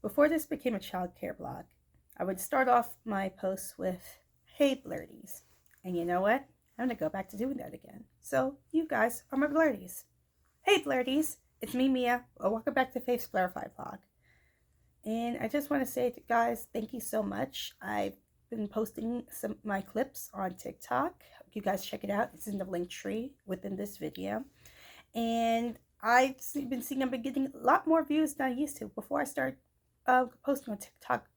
Before this became a childcare blog, I would start off my posts with, "Hey blurties." And you know what? I'm gonna go back to doing that again. So you guys are my blurties. Hey blurties, it's me, Mia. Welcome back to Faith's Blurify blog. And I just want to say to guys, thank you so much. I've been posting some of my clips on TikTok. You guys check it out. It's in the link tree within this video. And I've been getting a lot more views than I used to before I started posting on TikTok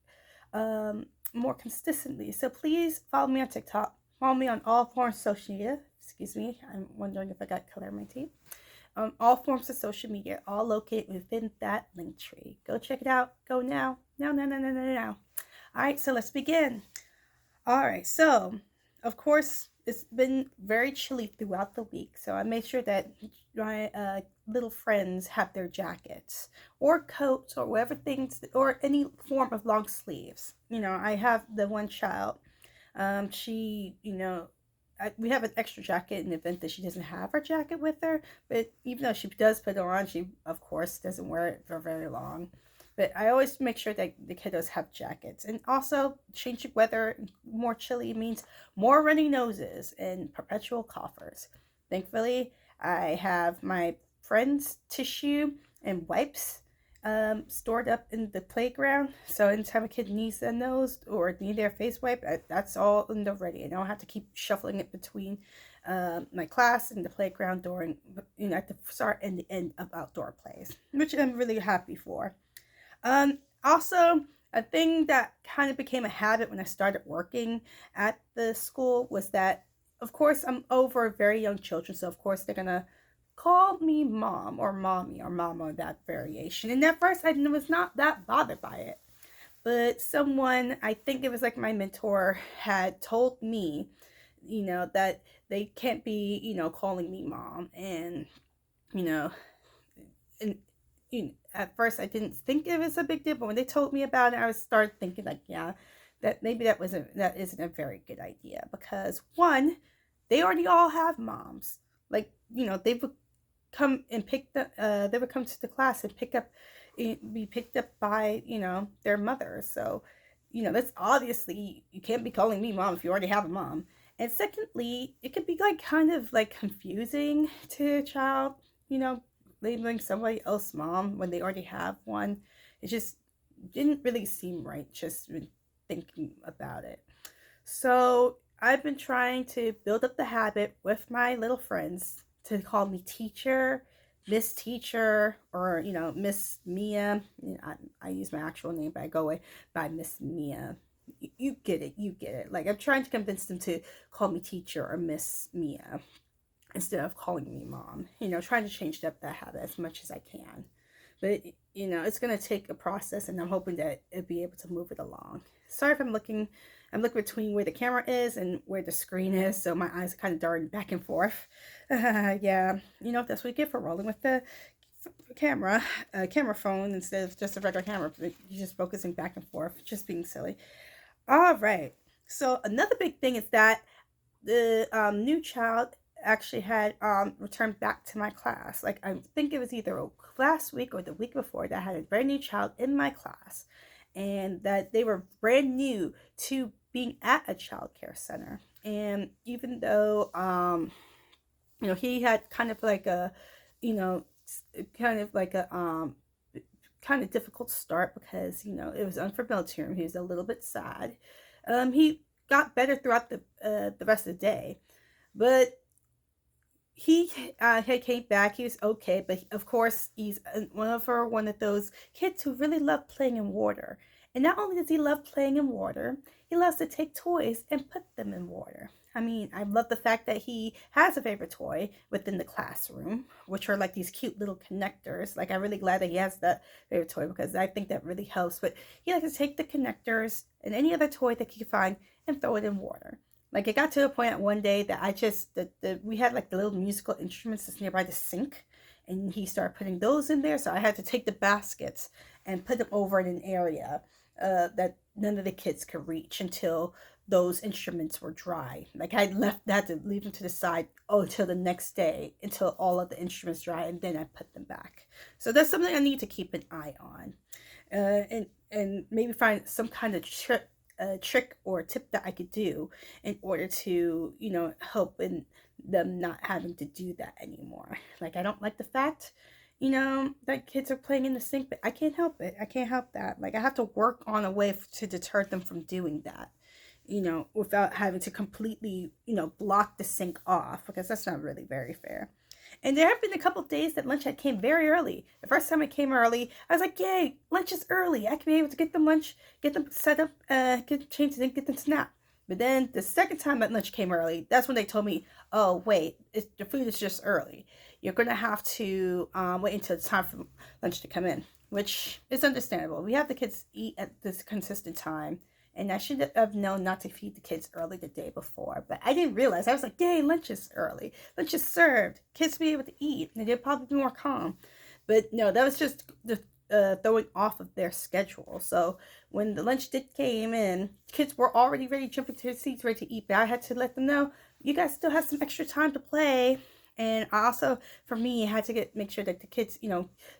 more consistently. So please follow me on TikTok. Follow me on all forms of social media. Excuse me, I'm wondering if I got color in my teeth. All forms of social media, all located within that link tree. Go check it out. Go now. Now. All right, so let's begin. All right, so of course it's been very chilly throughout the week, so I made sure that my little friends have their jackets or coats or whatever things, or any form of long sleeves. I have the one child. She, we have an extra jacket in the event that she doesn't have her jacket with her. But even though she does put it on, she of course doesn't wear it for very long. But I always make sure that the kiddos have jackets. And also, changing weather, more chilly means more runny noses and perpetual coughers. Thankfully, I have my friend's tissue and wipes stored up in the playground. So anytime a kid needs their nose or need their face wipe, that's all in the ready. I don't have to keep shuffling it between my class and the playground during, at the start and the end of outdoor plays, which I'm really happy for. Also, a thing that kind of became a habit when I started working at the school was that, of course, I'm over very young children, so of course they're gonna call me mom or mommy or mama, that variation. And at first I was not that bothered by it. But someone, I think it was like my mentor, had told me, that they can't be, calling me mom. And, and at first I didn't think it was a big deal, but when they told me about it, I started thinking like, yeah, that maybe that isn't a very good idea, because one, they already all have moms. Like, they would come and they would come to the class and be picked up by, their mothers. So, that's obviously, you can't be calling me mom if you already have a mom. And secondly, it could be like kind of like confusing to a child, labeling somebody else mom when they already have one. It just didn't really seem right, just thinking about it. So I've been trying to build up the habit with my little friends to call me teacher, Miss Teacher, or Miss Mia. I use my actual name, but I go away by Miss Mia. You get it. Like, I'm trying to convince them to call me teacher or Miss Mia instead of calling me mom. Trying to change up that habit as much as I can. But it's gonna take a process, and I'm hoping that it'll be able to move it along. Sorry if I'm looking between where the camera is and where the screen is, so my eyes are kind of darting back and forth. Yeah, that's what you get for rolling with the camera phone instead of just a regular camera. You're just focusing back and forth, just being silly. All right. So another big thing is that the new child actually had returned back to my class. Like, I think it was either last week or the week before that I had a brand new child in my class, and that they were brand new to being at a child care center. And even though he had kind of like a kind of like a kind of difficult start, because it was unfamiliar to him. He was a little bit sad. He got better throughout the rest of the day, but he came back. He was okay, but of course he's one of those kids who really love playing in water. And not only does he love playing in water, he loves to take toys and put them in water. I mean, I love the fact that he has a favorite toy within the classroom, which are like these cute little connectors. Like, I'm really glad that he has that favorite toy, because I think that really helps. But he likes to take the connectors and any other toy that he can find and throw it in water. Like, it got to a point at one day that we had like the little musical instruments that's nearby the sink, and he started putting those in there. So I had to take the baskets and put them over in an area that none of the kids could reach until those instruments were dry. Like I had to leave them to the side until the next day, until all of the instruments dry, and then I put them back. So that's something I need to keep an eye on, and maybe find some kind of trick or tip that I could do in order to, help in them not having to do that anymore. Like I don't like the fact, that kids are playing in the sink, but I can't help it. I can't help that. Like I have to work on a way to deter them from doing that, without having to completely, block the sink off, because that's not really very fair. And there have been a couple of days that lunch had came very early. The first time it came early, I was like, yay, lunch is early. I can be able to get them lunch, get them set up, get them changed, and get them snapped. But then the second time that lunch came early, that's when they told me, oh, wait, the food is just early. You're going to have to wait until it's time for lunch to come in, which is understandable. We have the kids eat at this consistent time. And I should have known not to feed the kids early the day before. But I didn't realize. I was like, yay, lunch is early. Lunch is served. Kids will be able to eat. And they'll probably be more calm. But no, that was just the throwing off of their schedule. So when the lunch came in, kids were already ready, jumping to their seats, ready to eat. But I had to let them know, you guys still have some extra time to play. And I also, for me, had to make sure that the kids,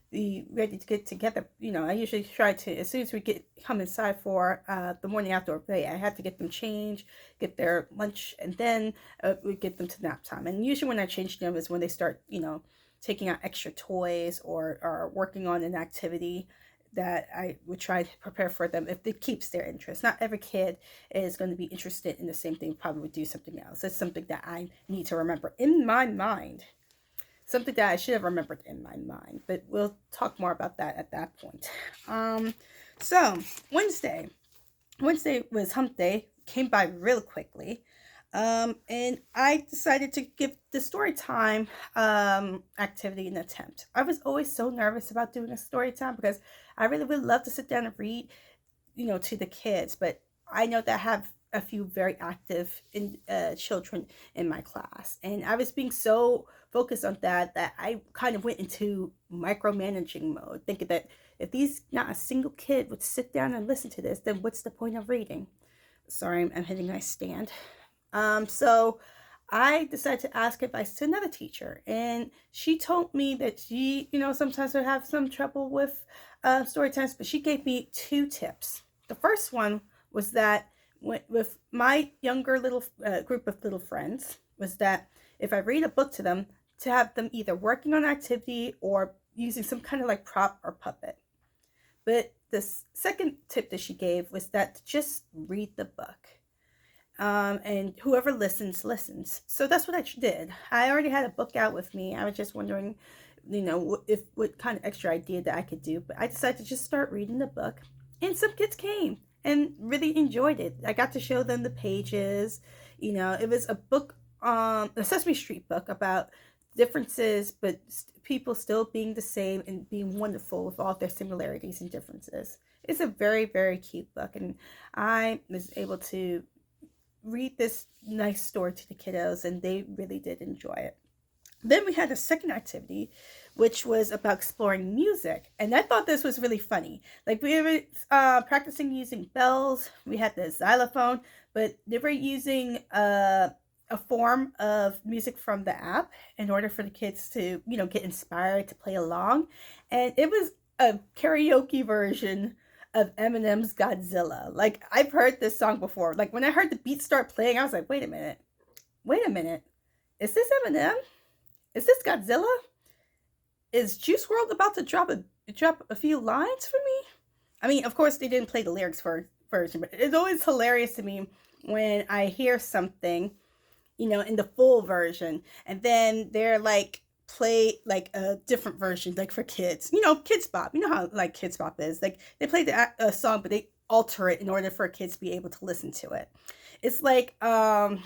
be ready to get together. I usually try to, as soon as we come inside for the morning outdoor play, I have to get them changed, get their lunch, and then we get them to nap time. And usually when I change them is when they start, taking out extra toys or working on an activity that I would try to prepare for them if it keeps their interest. Not every kid is going to be interested in the same thing, probably would do something else. It's something that I need to remember in my mind. Something that I should have remembered in my mind. But we'll talk more about that at that point. So, Wednesday. Wednesday was hump day. Came by real quickly. And I decided to give the story time activity an attempt. I was always so nervous about doing a story time because I really would love to sit down and read, to the kids. But I know that I have a few very active children in my class. And I was being so focused on that I kind of went into micromanaging mode, thinking that if not a single kid would sit down and listen to this, then what's the point of reading? Sorry, I'm hitting my stand. So I decided to ask advice to another teacher, and she told me that she, sometimes would have some trouble with story times, but she gave me 2 tips. The first one was that with my younger little group of little friends, was that if I read a book to them, to have them either working on an activity or using some kind of like prop or puppet. But the second tip that she gave was that to just read the book. And whoever listens. So that's what I did. I already had a book out with me. I was just wondering, what kind of extra idea that I could do. But I decided to just start reading the book. And some kids came and really enjoyed it. I got to show them the pages. It was a book, a Sesame Street book about differences, but people still being the same and being wonderful with all their similarities and differences. It's a very, very cute book. And I was able to read this nice story to the kiddos, and they really did enjoy it. Then we had a second activity, which was about exploring music, and I thought this was really funny. Like we were practicing using bells. We had the xylophone, but they were using a form of music from the app in order for the kids to, get inspired to play along, and it was a karaoke version of Eminem's Godzilla. Like, I've heard this song before. Like, when I heard the beat start playing, I was like, wait a minute. Is this Eminem? Is this Godzilla? Is Juice WRLD about to drop a few lines for me? I mean, of course, they didn't play the lyrics version, but it's always hilarious to me when I hear something, in the full version, and then they're like, play like a different version, like for kids, Kids Bop. How like Kids Bop is. Like they play the song, but they alter it in order for kids to be able to listen to it. It's like there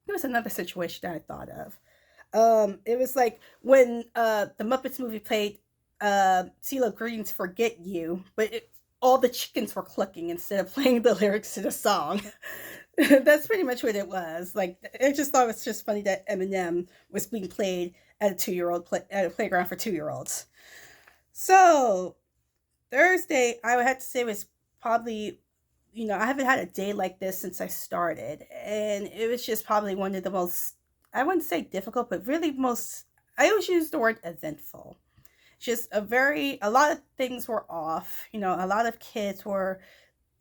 was another situation that I thought of. It was like when the Muppets movie played CeeLo Green's "Forget You," but all the chickens were clucking instead of playing the lyrics to the song. That's pretty much what it was. Like, I just thought it was just funny that Eminem was being played at at a playground for 2-year-olds. So Thursday, I would have to say, was probably I haven't had a day like this since I started, and it was just probably one of the most, I wouldn't say difficult, but really most, I always use the word eventful. Just a lot of things were off. A lot of kids were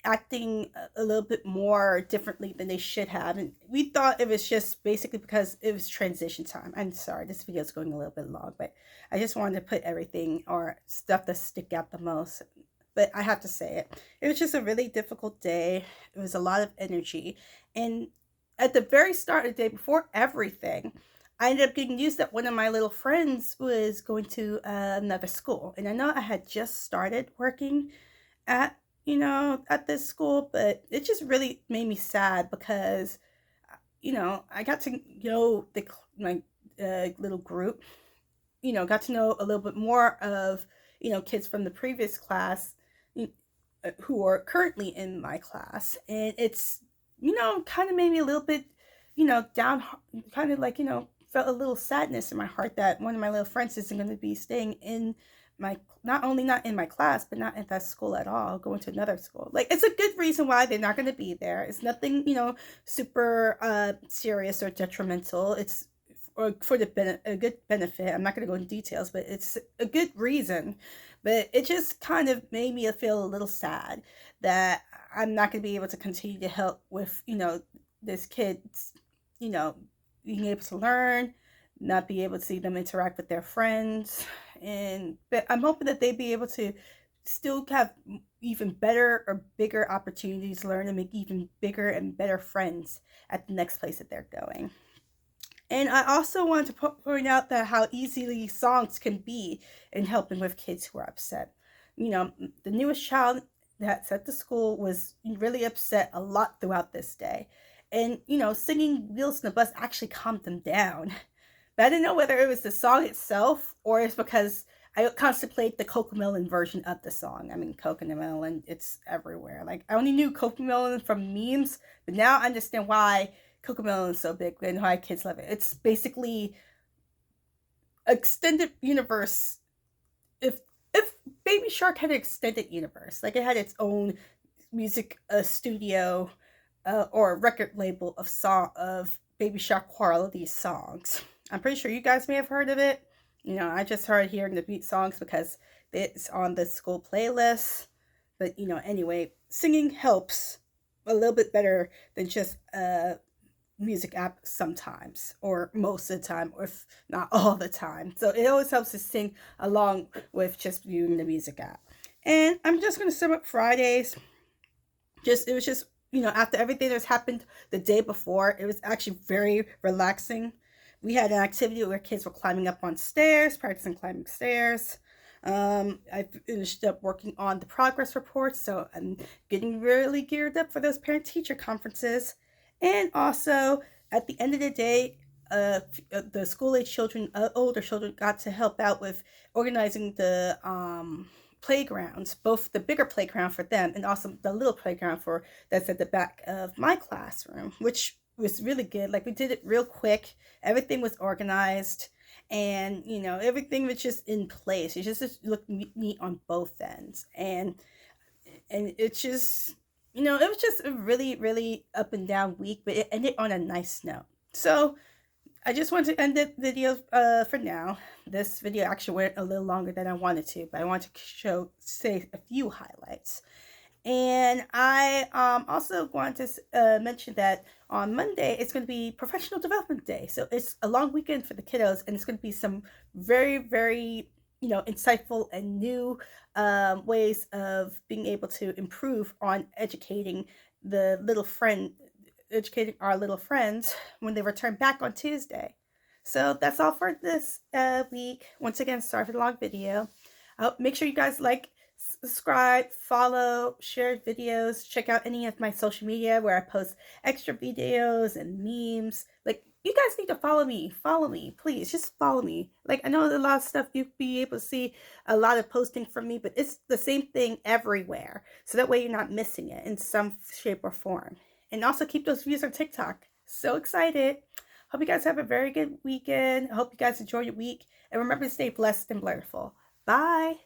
acting a little bit more differently than they should have. And we thought it was just basically because it was transition time. I'm sorry, this video is going a little bit long, but I just wanted to put everything or stuff that stick out the most. But I have to say it. It was just a really difficult day. It was a lot of energy. And at the very start of the day, before everything, I ended up getting news that one of my little friends was going to another school. And I know I had just started working at at this school, but it just really made me sad because I got to know my little group, got to know a little bit more of kids from the previous class who are currently in my class, and it's kind of made me a little bit down, kind of like felt a little sadness in my heart that one of my little friends isn't going to be staying in my, not only not in my class, but not at that school at all, going to another school. Like, it's a good reason why they're not going to be there. It's nothing super serious or detrimental. It's for a good benefit. I'm not going to go into details, but it's a good reason. But it just kind of made me feel a little sad that I'm not going to be able to continue to help with this kid's being able to learn, not be able to see them interact with their friends. But I'm hoping that they be able to still have even better or bigger opportunities to learn and make even bigger and better friends at the next place that they're going. And I also want to point out that how easily songs can be in helping with kids who are upset. The newest child that's at the school was really upset a lot throughout this day. And, singing Wheels in the Bus actually calmed them down. But I didn't know whether it was the song itself or it's because I contemplate the Cocomelon version of the song. I mean, Cocomelon, it's everywhere. Like, I only knew Cocomelon from memes, but now I understand why Cocomelon is so big and why kids love it. It's basically extended universe. If Baby Shark had an extended universe, like it had its own music studio or a record label of Baby Shark quality songs. I'm pretty sure you guys may have heard of it. I just heard hearing the beat songs because it's on the school playlist. But anyway, singing helps a little bit better than just a music app sometimes, or most of the time, or if not all the time. So it always helps to sing along with just viewing the music app. And I'm just gonna sum up Fridays. It was just after everything that's happened the day before, it was actually very relaxing. We had an activity where kids were climbing up on stairs, practicing climbing stairs. I finished up working on the progress reports, so I'm getting really geared up for those parent-teacher conferences. And also, at the end of the day, the school-age children, older children, got to help out with organizing the playgrounds, both the bigger playground for them and also the little playground that's at the back of my classroom, which was really good. Like, we did it real quick. Everything was organized, and everything was just in place. It just looked neat on both ends, and it's just it was just a really, really up and down week, but it ended on a nice note. So I just want to end the video for now. This video actually went a little longer than I wanted to, but I want to say a few highlights. And I also want to mention that on Monday, it's going to be Professional Development Day. So it's a long weekend for the kiddos, and it's going to be some very, very, insightful and new ways of being able to improve on educating our little friends when they return back on Tuesday. So that's all for this week. Once again, sorry for the long video. Make sure you guys like, subscribe, follow, share videos, check out any of my social media where I post extra videos and memes. Like, you guys need to follow me, please, just follow me. Like, I know a lot of stuff you'll be able to see a lot of posting from me, but it's the same thing everywhere, so that way you're not missing it in some shape or form. And also keep those views on TikTok. So excited. Hope you guys have a very good weekend. I hope you guys enjoy your week, and remember to stay blessed and blurful. Bye.